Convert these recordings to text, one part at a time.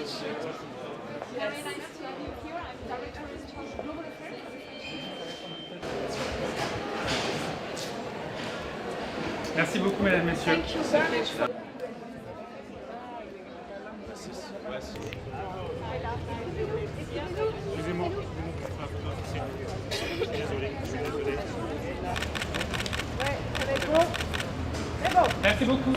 Very nice to have you here. I'm Director in charge of Global Affairs. Merci beaucoup, mesdames, messieurs. Thank you very much. Excusez-moi. Désolé, je suis désolé. Merci beaucoup.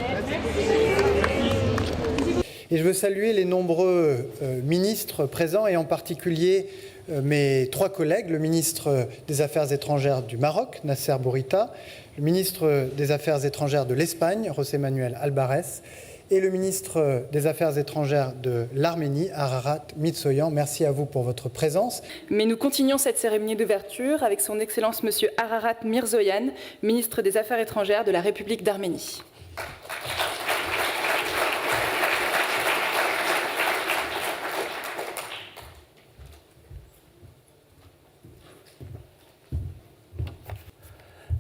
Et je veux saluer les nombreux ministres présents et en particulier mes 3 collègues, le ministre des Affaires étrangères du Maroc, Nasser Bourita, le ministre des Affaires étrangères de l'Espagne, José Manuel Alvarez, et le ministre des Affaires étrangères de l'Arménie, Ararat Mirzoyan. Merci à vous pour votre présence. Mais nous continuons cette cérémonie d'ouverture avec son Excellence Monsieur Ararat Mirzoyan, ministre des Affaires étrangères de la République d'Arménie.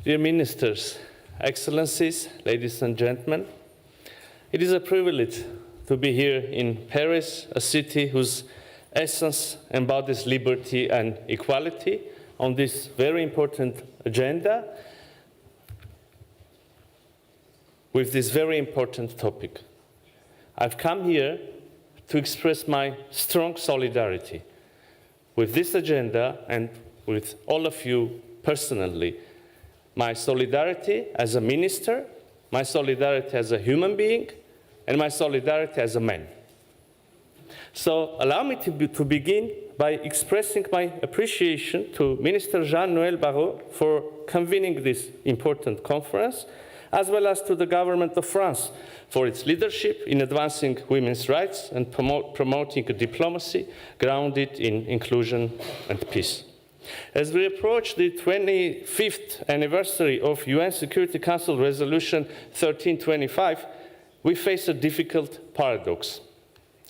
Dear Ministers, Excellencies, ladies and gentlemen, it is a privilege to be here in Paris, a city whose essence embodies liberty and equality on this very important agenda with this very important topic. I've come here to express my strong solidarity with this agenda and with all of you personally. My solidarity as a minister, my solidarity as a human being, and my solidarity as a man. So allow me to begin by expressing my appreciation to Minister Jean-Noël Barrot for convening this important conference, as well as to the government of France for its leadership in advancing women's rights and promoting a diplomacy grounded in inclusion and peace. As we approach the 25th anniversary of UN Security Council Resolution 1325, we face a difficult paradox.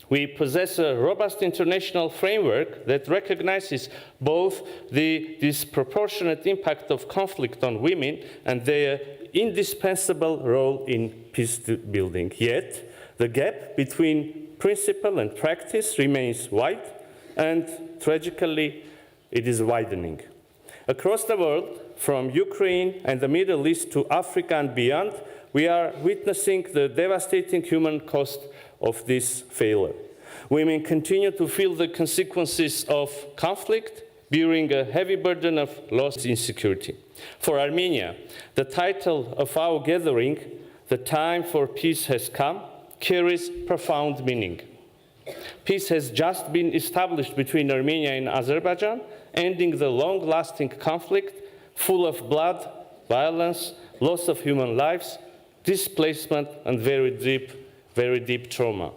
We possess a robust international framework that recognizes both the disproportionate impact of conflict on women and their indispensable role in peace building. Yet, the gap between principle and practice remains wide, and tragically, it is widening. Across the world, from Ukraine and the Middle East to Africa and beyond, we are witnessing the devastating human cost of this failure. Women continue to feel the consequences of conflict, bearing a heavy burden of loss and insecurity. For Armenia, the title of our gathering, "The Time for Peace Has Come," carries profound meaning. Peace has just been established between Armenia and Azerbaijan, ending the long-lasting conflict full of blood, violence, loss of human lives, displacement, and very deep trauma.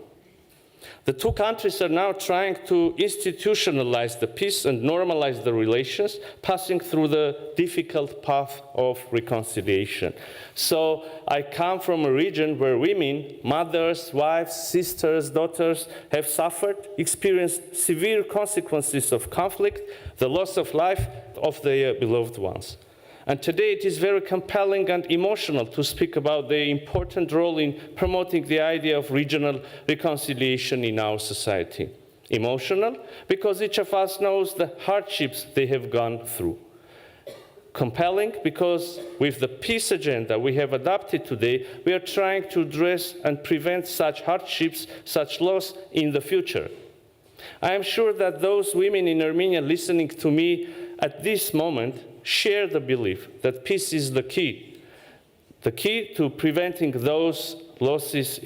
The 2 countries are now trying to institutionalize the peace and normalize the relations, passing through the difficult path of reconciliation. So I come from a region where women, mothers, wives, sisters, daughters have suffered, experienced severe consequences of conflict, the loss of life of their beloved ones. And today it is very compelling and emotional to speak about the important role in promoting the idea of regional reconciliation in our society. Emotional, because each of us knows the hardships they have gone through. Compelling, because with the peace agenda we have adopted today, we are trying to address and prevent such hardships, such loss in the future. I am sure that those women in Armenia listening to me at this moment share the belief that peace is the key to preventing those losses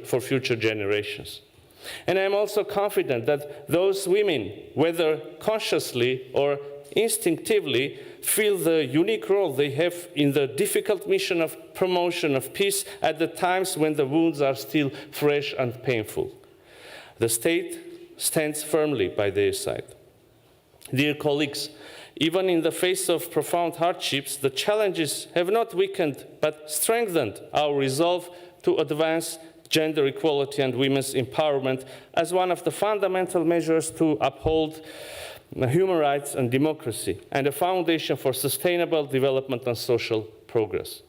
for future generations. And I'm also confident that those women, whether consciously or instinctively, feel the unique role they have in the difficult mission of promotion of peace at the times when the wounds are still fresh and painful. The state stands firmly by their side. Dear colleagues, even in the face of profound hardships, the challenges have not weakened but strengthened our resolve to advance gender equality and women's empowerment as one of the fundamental measures to uphold human rights and democracy, and a foundation for sustainable development and social progress.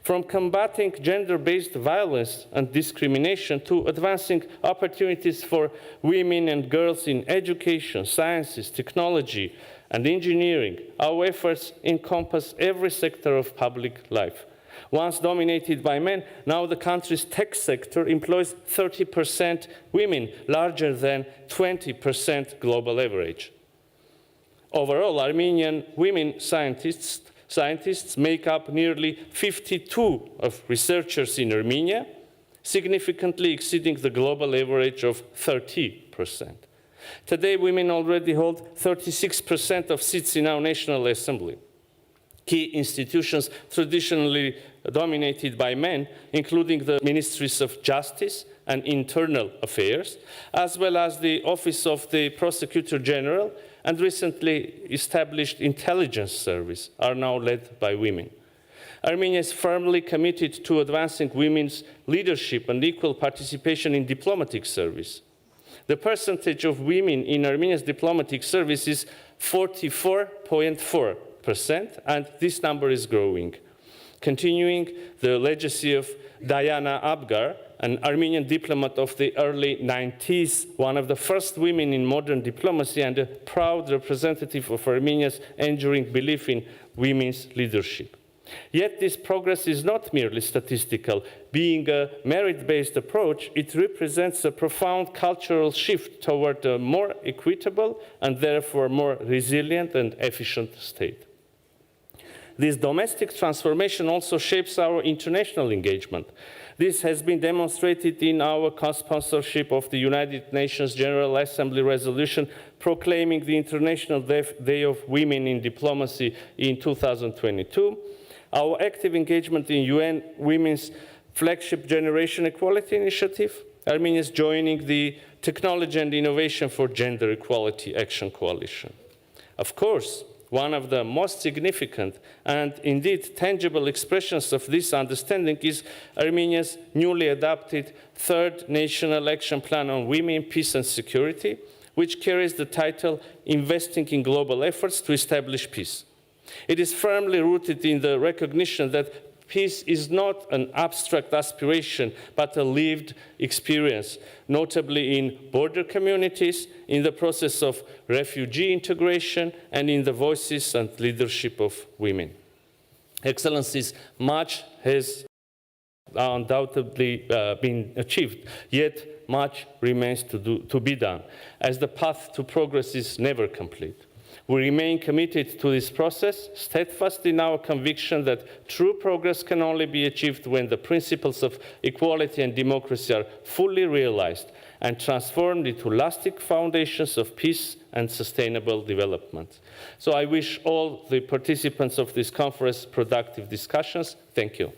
From combating gender-based violence and discrimination to advancing opportunities for women and girls in education, sciences, technology, and engineering, our efforts encompass every sector of public life. Once dominated by men, now the country's tech sector employs 30% women, larger than 20% global average. Overall, Armenian women scientists make up nearly 52% of researchers in Armenia, significantly exceeding the global average of 30%. Today, women already hold 36% of seats in our National Assembly. Key institutions traditionally dominated by men, including the Ministries of Justice and Internal Affairs, as well as the Office of the Prosecutor General and recently established Intelligence Service, are now led by women. Armenia is firmly committed to advancing women's leadership and equal participation in diplomatic service. The percentage of women in Armenia's diplomatic service is 44.4%, and this number is growing. Continuing the legacy of Diana Abgar, an Armenian diplomat of the early 90s, one of the first women in modern diplomacy and a proud representative of Armenia's enduring belief in women's leadership. Yet this progress is not merely statistical. Being a merit-based approach, it represents a profound cultural shift toward a more equitable and therefore more resilient and efficient state. This domestic transformation also shapes our international engagement. This has been demonstrated in our co-sponsorship of the United Nations General Assembly resolution proclaiming the International Day of Women in Diplomacy in 2022, our active engagement in UN Women's flagship Generation Equality Initiative, Armenia's joining the Technology and Innovation for Gender Equality Action Coalition. Of course, one of the most significant and indeed tangible expressions of this understanding is Armenia's newly adopted Third National Action Plan on Women, Peace and Security, which carries the title Investing in Global Efforts to Establish Peace. It is firmly rooted in the recognition that peace is not an abstract aspiration, but a lived experience, notably in border communities, in the process of refugee integration, and in the voices and leadership of women. Excellencies, much has undoubtedly been achieved, yet much remains to be done, as the path to progress is never complete. We remain committed to this process, steadfast in our conviction that true progress can only be achieved when the principles of equality and democracy are fully realized and transformed into lasting foundations of peace and sustainable development. So I wish all the participants of this conference productive discussions. Thank you.